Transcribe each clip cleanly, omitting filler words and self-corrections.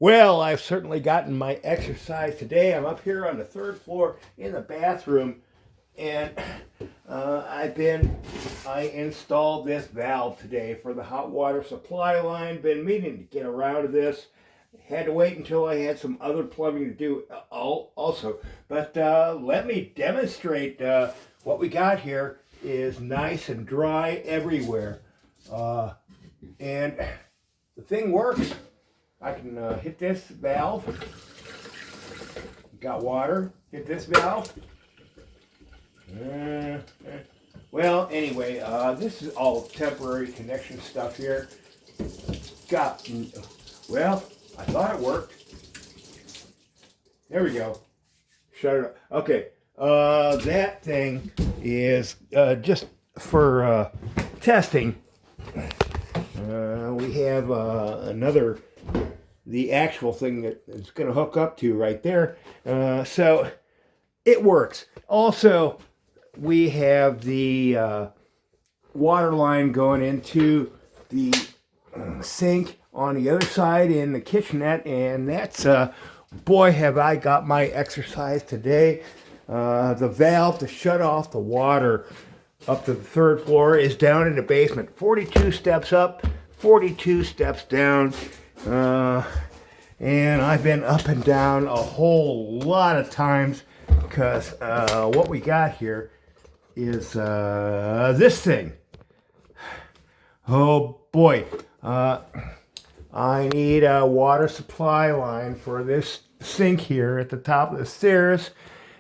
Well, I've certainly gotten my exercise today. I'm up here on the third floor in the bathroom, and I installed this valve today for the hot water supply line. Been meaning to get around to this. Had to wait until I had some other plumbing to do also. But let me demonstrate what we got here is nice and dry everywhere. And the thing works. I can hit this valve. Got water. Hit this valve. Well, anyway, this is all temporary connection stuff here. Well, I thought it worked. There we go. Shut it up. Okay, that thing is just for testing. We have the actual thing that it's going to hook up to right there. So it works. Also, we have the water line going into the sink on the other side in the kitchenette, and that's boy, have I got my exercise today. The valve to shut off the water up to the third floor is down in the basement. 42 steps up, 42 steps down. And I've been up and down a whole lot of times because what we got here is this thing. Oh boy. I need a water supply line for this sink here at the top of the stairs.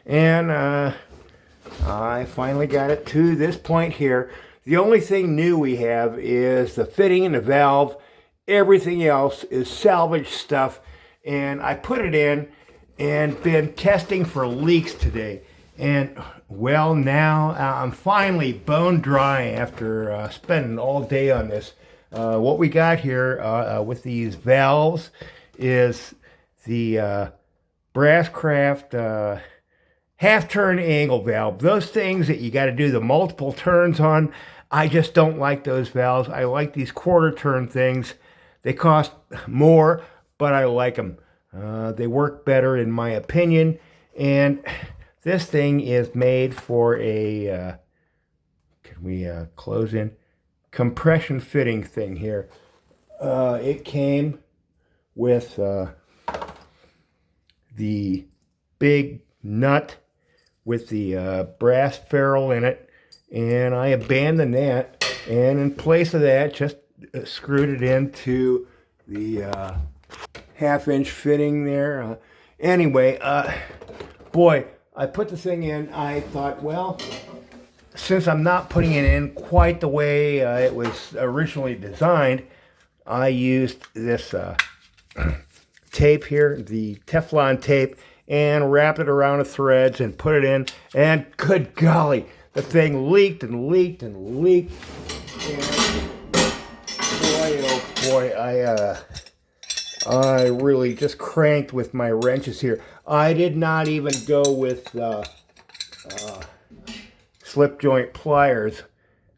And I finally got it to this point here. The only thing new we have is the fitting and the valve. Everything else is salvage stuff. And I put it in and been testing for leaks today. And well, now I'm finally bone dry after spending all day on this. What we got here with these valves is the Brascraft half-turn angle valve. Those things that you got to do the multiple turns on, I just don't like those valves. I like these quarter-turn things. They cost more, but I like them. They work better in my opinion. And this thing is made for a, can we close in? Compression fitting thing here. It came with the big nut with the brass ferrule in it, and I abandoned that, and in place of that just screwed it into the half-inch fitting there. Anyway, boy, I put the thing in. I thought, well, since I'm not putting it in quite the way it was originally designed, I used this tape here, the Teflon tape, and wrapped it around the threads and put it in. And good golly, the thing leaked and leaked and leaked. And boy, oh boy, I really just cranked with my wrenches here. I did not even go with slip joint pliers.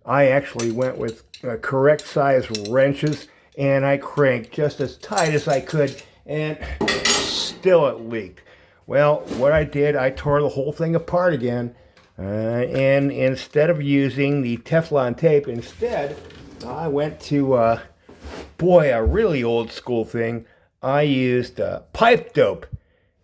I actually went with correct size wrenches, and I cranked just as tight as I could, and still it leaked. Well, what I did, I tore the whole thing apart again, and instead of using the Teflon tape, instead I went to, boy, a really old school thing. I used pipe dope,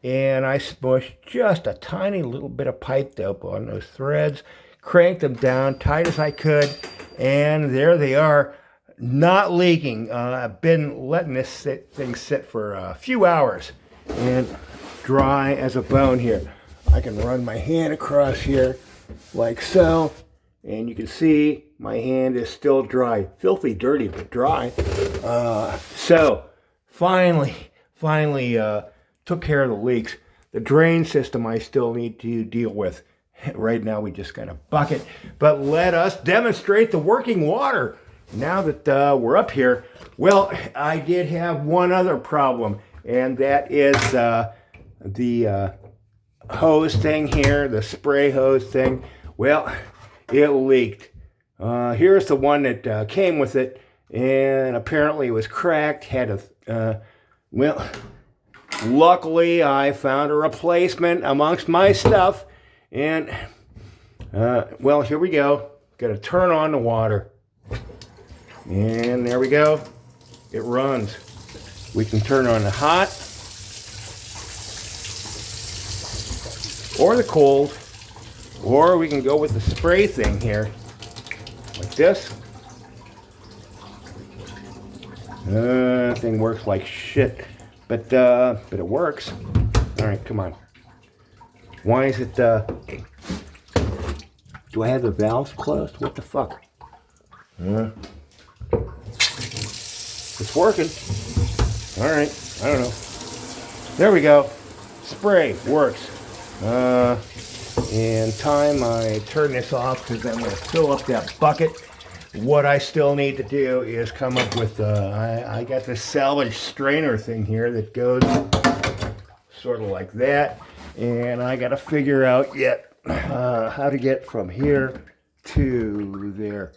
and I smushed just a tiny little bit of pipe dope on those threads, cranked them down tight as I could, and there they are, not leaking. I've been letting this thing sit for a few hours, and dry as a bone here. I can run my hand across here like so, and you can see my hand is still dry. Filthy dirty, but dry. So finally took care of the leaks. The drain system I still need to deal with. Right now we just got a bucket, but let us demonstrate the working water. Now that we're up here, well, I did have one other problem, and that is the hose thing here, the spray hose thing. Well, it leaked. Here's the one that came with it, and apparently it was cracked. Had a well, luckily I found a replacement amongst my stuff. And, well, here we go. Got to turn on the water. And there we go. It runs. We can turn on the hot or the cold, or we can go with the spray thing here, like this. Thing works like shit, but it works. All right, come on. Why is it? Do I have the valves closed? What the fuck? It's working. All right, I don't know. There we go. Spray works. And time I turn this off because I'm going to fill up that bucket. What I still need to do is come up with, I got this salvage strainer thing here that goes sort of like that. And I got to figure out yet how to get from here to there.